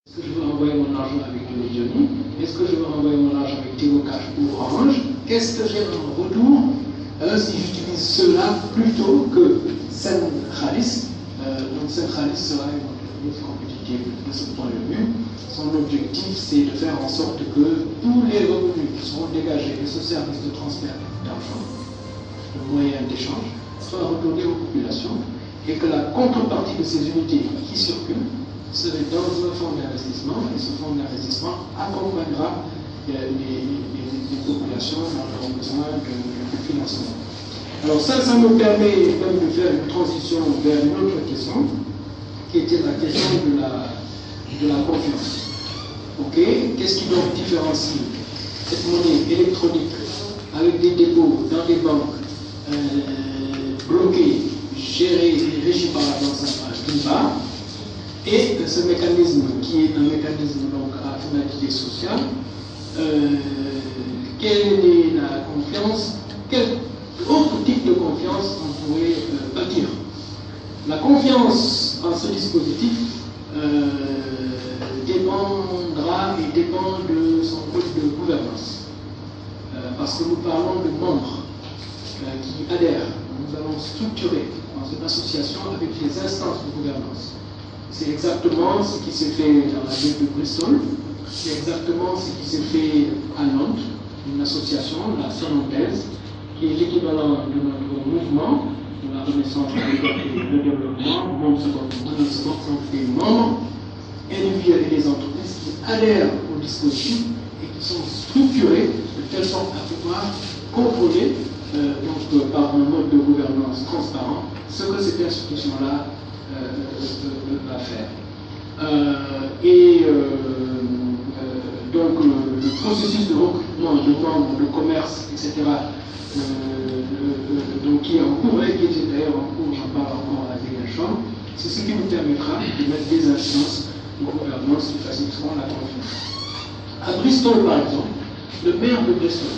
Est-ce que je veux envoyer mon argent avec Johnny? Est-ce que je veux envoyer mon argent avec Tigo Cash ou Orange? Qu'est-ce que j'ai en retour si j'utilise cela plutôt que Sen Khalis? Donc Sen Khalis sera une compétitive de ce point de vue. Son objectif, c'est de faire en sorte que tous les revenus qui seront dégagés de ce service de transfert d'argent, de moyens d'échange, soient retournés aux populations et que la contrepartie de ces unités qui circulent serait dans un fonds d'investissement, et ce fonds d'investissement accompagnera les populations dans leurs besoins de financement. Alors ça me permet même de faire une transition vers une autre question, qui était la question de la confiance. Ok, qu'est-ce qui donc différencie cette monnaie électronique avec des dépôts dans des banques bloqués, gérés et régis par la Banque centrale d'une part, et ce mécanisme qui est un mécanisme donc à finalité sociale? Quelle est la confiance? Quel autre type de confiance on pourrait bâtir? La confiance en ce dispositif dépendra et dépend de son mode de gouvernance. Parce que nous parlons de membres qui adhèrent. Nous allons structurer dans une association avec les instances de gouvernance. C'est exactement ce qui s'est fait dans la ville de Bristol, c'est exactement ce qui s'est fait à Nantes, une association, la Sonantaise, qui est l'équivalent de notre mouvement, de la Renaissance et le développement, monde second, sont des membres individuels et des entreprises qui adhèrent au dispositif et qui sont structurés de telle sorte à pouvoir contrôler donc, par un mode de gouvernance transparent ce que cette institution-là va faire. Donc le processus de recrutement de membres, de commerce, etc., donc, qui est en cours et qui était d'ailleurs en cours, j'en parle encore à Degelchamp, c'est ce qui nous permettra de mettre des instances de gouvernance qui faciliteront la confiance. À Bristol, par exemple, le maire de Bristol,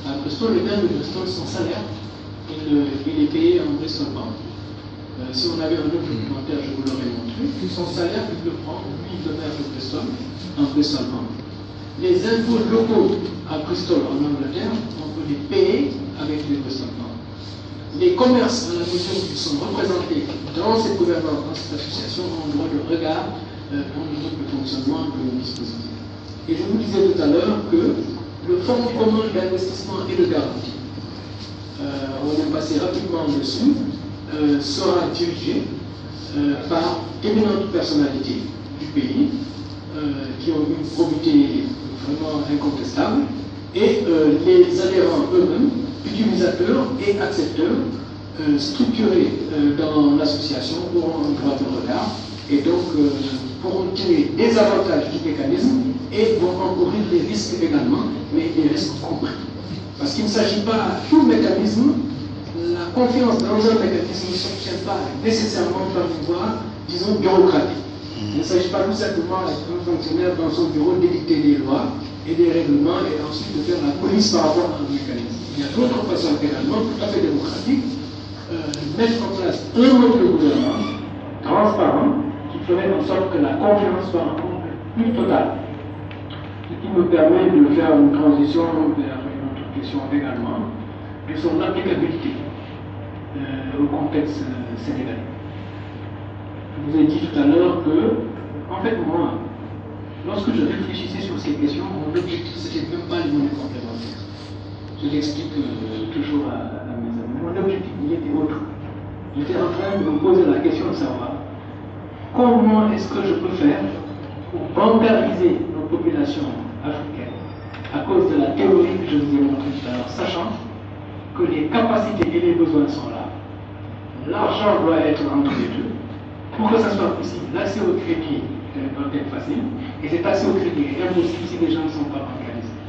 le maire de Bristol, son salaire, il est payé en Bristol Pound. Si on avait un autre documentaire, je vous l'aurais montré. Son salaire, il le prend, lui, le maire de Bristol, en Bristol Pound. Les impôts locaux à Bristol, en Angleterre, on peut les payer avec les Bristol Pound. Les commerces, à la mesure où ils sont représentés dans cette gouvernance, dans cette association, ont droit de regard dans le mode de fonctionnement du dispositif. Et je vous disais tout à l'heure que le fonds commun d'investissement et de garantie, on est passé rapidement dessus, sera dirigé par d'éminentes personnalités du pays qui ont une probité vraiment incontestable, et les adhérents eux-mêmes, utilisateurs et accepteurs structurés dans l'association auront un droit de regard et donc pourront tirer des avantages du mécanisme et vont encourir des risques également, mais des risques compris. Parce qu'il ne s'agit pas, tout mécanisme, la confiance dans un mécanisme ne s'obtient pas nécessairement par une voie, disons, bureaucratique. Il ne s'agit pas tout simplement d'un fonctionnaire dans son bureau d'édicter des lois et des règlements et ensuite de faire la police par rapport à un mécanisme. Il y a d'autres façons également, tout à fait démocratiques, de mettre en place un mode de gouvernance transparent qui ferait en sorte que la confiance soit encore plus totale. Ce qui me permet de faire une transition vers une autre question également, de son applicabilité au contexte sénégalais. Je vous ai dit tout à l'heure que, en fait, moi, lorsque je réfléchissais sur ces questions, mon objectif, c'était même pas les monnaies complémentaires. Je l'explique toujours à mes amis. Mon objectif, il était autre. J'étais en train de me poser la question de savoir comment est-ce que je peux faire pour bancariser nos populations africaines à cause de la théorie que je vous ai montrée tout à l'heure, sachant que les capacités et les besoins sont là. L'argent doit être entre les deux. Pour que ça soit possible, l'accès au crédit doit être facile, et cet accès au crédit est impossible si les gens ne sont pas bancarisés.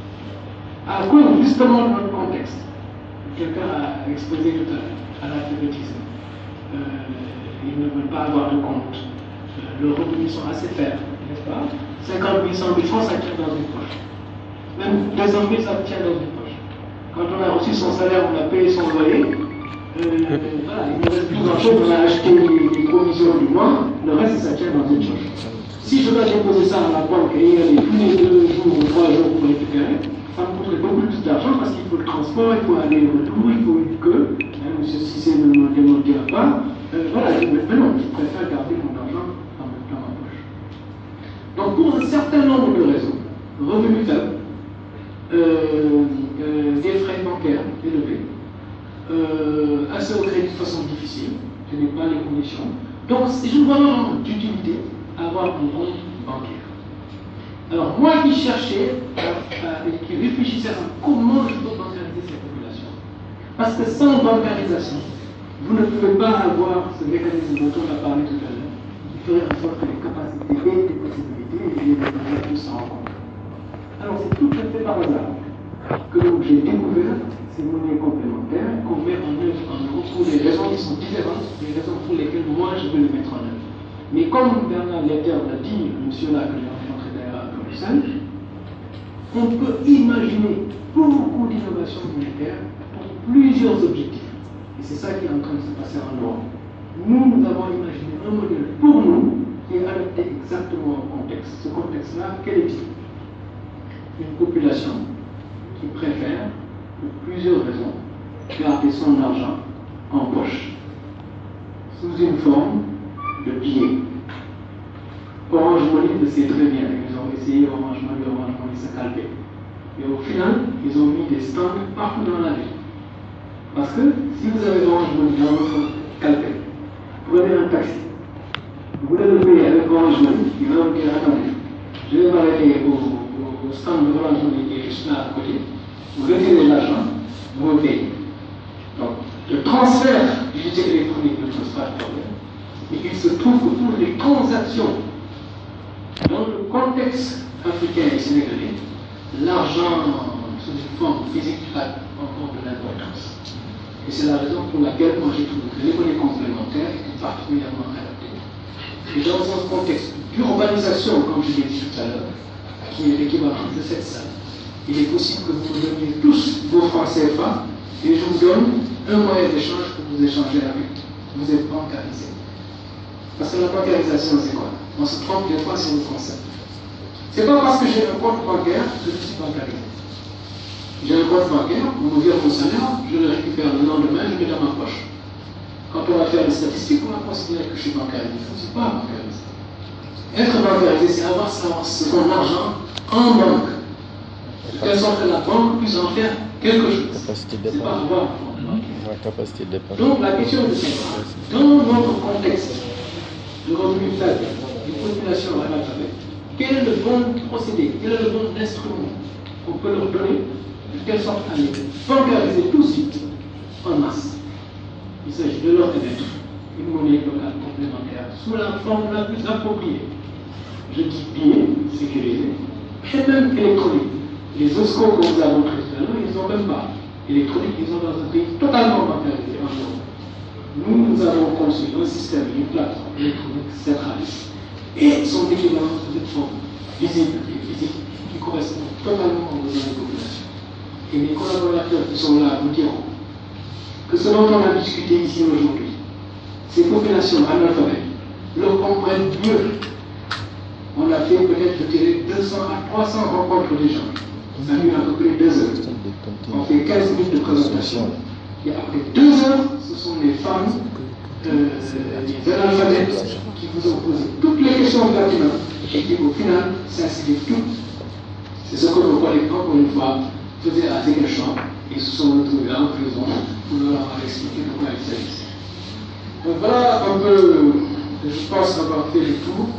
À cause justement de notre contexte, quelqu'un a exposé tout à l'heure à l'alphabétisme. Ils ne veulent pas avoir de compte. Leurs revenus sont assez faibles, n'est-ce pas? 50 000, 100 000 francs, ça tient dans une poche. Même 200 000, ça tient dans une poche. Quand on a reçu son salaire, on a payé son loyer. Voilà, il ne reste plus grand-chose, on a acheté les provisions du mois, le reste, ça tient dans une poche. Si je dois déposer ça à la banque et y aller tous les 2 jours ou 3 jours pour récupérer, ça me coûterait beaucoup plus d'argent parce qu'il faut le transport, il faut aller au retour, il faut une queue. M. Cissé ne me dira pas. Voilà, mais non, je préfère garder mon argent dans ma poche. Donc pour un certain nombre de raisons, revenus faibles, des frais bancaires élevés, accès au crédit de façon difficile, je n'ai pas les conditions. Donc je ne vois pas d'utilité à avoir un compte bancaire. Alors moi qui cherchais, qui réfléchissais à comment je peux bancariser cette population. Parce que sans bancarisation, vous ne pouvez pas avoir ce mécanisme dont on a parlé tout à l'heure, qui ferait en sorte que les capacités et les possibilités et les besoins tous se rencontrent. Alors c'est tout à fait par hasard que j'ai découvert ces monnaies complémentaires qu'on met en œuvre pour des raisons qui sont différentes des raisons pour lesquelles moi je veux les mettre en œuvre. Mais comme Bernard Letter l'a dit, monsieur là que j'ai rencontré d'ailleurs à Bruxelles, on peut imaginer beaucoup d'innovations monétaires pour plusieurs objectifs. Et c'est ça qui est en train de se passer en Europe. Nous avons imaginé un modèle pour nous qui est adapté exactement au contexte. Ce contexte-là, quel est-il? Une population qui préfère, pour plusieurs raisons, garder son argent en poche, sous une forme de billet. Orange Money le sait très bien. Ils ont essayé Orange Money se calmer. Et au final, ils ont mis des stands partout dans la ville. Parce que si vous avez Orange Money dans votre calpé, prenez un taxi. Vous voulez le payer avec Orange Money, il va vous dire attendez, je vais m'arrêter au stand de Orange Money qui est juste là à côté. Vous retirez l'argent, vous me payez. Donc, le transfert du budget électronique ne pose pas de problème. Mais il se trouve que pour les transactions, dans le contexte africain et sénégalais, l'argent sous une forme physique a encore de l'importance. Et c'est la raison pour laquelle moi j'ai trouvé que les monnaies complémentaires étaient particulièrement adaptées. Et dans un contexte d'urbanisation, comme je l'ai dit tout à l'heure, qui est l'équivalent de cette salle, il est possible que vous me donniez tous vos francs CFA et je vous donne un moyen d'échange pour vous échanger avec. Vous êtes bancarisé. Parce que la bancarisation, c'est quoi? On se trompe des fois sur le concept. C'est pas parce que j'ai un compte bancaire que je suis bancarisé. J'ai un compte bancaire, on me vire mon salaire, je le récupère le lendemain, je le mets dans ma poche. Quand on va faire les statistiques, on va considérer que je suis bancarisé. Je ne suis pas bancarisé. Être bancarisé, c'est avoir son argent en banque. De telle sorte que la banque puisse en faire quelque chose. C'est pas avoir la capacité de dépense. Donc la question de savoir, dans notre contexte de revenu faible, de population analphabète, quel est le bon procédé, quel est le bon instrument qu'on peut leur donner de telle sorte à les bancariser tout de suite en masse. Il s'agit de leur émettre une monnaie locale complémentaire sous la forme la plus appropriée. Je dis billet, sécurisé, et même électronique. Les OSCO que vous avez montrés tout à l'heure, ils n'ont même pas électronique, ils sont dans un pays totalement bancarisé en Europe. Nous avons conçu un système, une plateforme électronique centralisée et son équivalent sous une forme visible et physique qui correspond totalement aux besoins des populations. Et mes collaborateurs qui sont là vous diront que ce dont on a discuté ici aujourd'hui, ces populations analphabètes le comprennent mieux. On a fait peut-être 200 à 300 rencontres des gens. Ça dure à peu près 2 heures. On fait 15 minutes de présentation. Et après 2 heures, ce sont les femmes, les analphabètes, qui vous ont posé toutes les questions pertinentes et qui, au final, s'inscrivent toutes. C'est ce que nos collègues, encore une fois, faisaient à Ziguinchor et se sont retrouvés en prison pour leur avoir expliqué de quoi il s'agissait. Donc voilà un peu, je pense avoir fait le tour.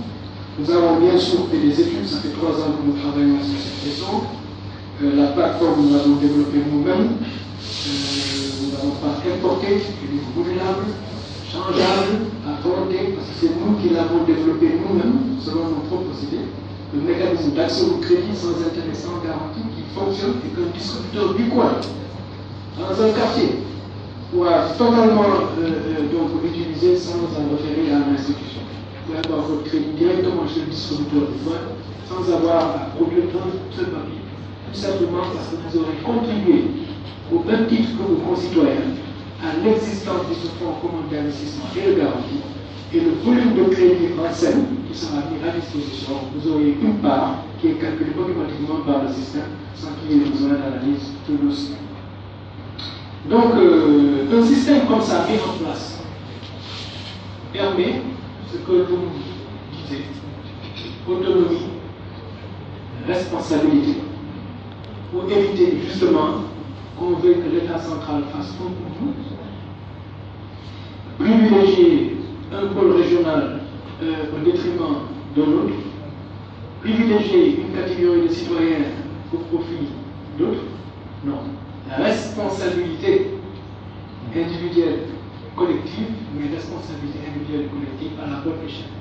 Nous avons bien sûr fait des études, ça fait 3 ans que nous travaillons sur cette question. La plateforme, nous l'avons développée nous-mêmes. Nous n'avons pas importé, elle est modulable, changeable, à volonté, parce que c'est nous qui l'avons développée nous-mêmes, selon nos propres idées. Le mécanisme d'accès au crédit sans intérêt, sans garantie, qui fonctionne et qu'un distributeur du coin, dans un quartier, pourra totalement donc utiliser sans en référer à l'institution. Vous pouvez avoir votre crédit directement chez le distributeur du coin, sans avoir à produire un seul papier. Tout simplement parce que vous aurez contribué au même titre que vos concitoyens à l'existence de ce fonds commun d'investissement et de garantie et le volume de crédit en scène qui sera mis à disposition. Vous aurez une part qui est calculée automatiquement par le système sans qu'il y ait besoin d'analyse tout doucement. Donc, un système comme ça mis en place permet ce que vous disiez, autonomie, responsabilité, pour éviter justement qu'on veuille que l'État central fasse tout pour vous, privilégier un pôle régional au détriment de l'autre, privilégier une catégorie de citoyens au profit d'autres. Non. La responsabilité individuelle collective, mais responsabilité individuelle et collective à la bonne échelle.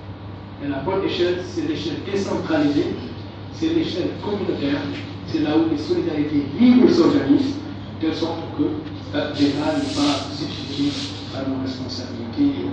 Et la bonne échelle, c'est l'échelle décentralisée, c'est l'échelle communautaire, c'est là où les solidarités libres s'organisent, de telle sorte que l'État n'est pas substitué à nos responsabilités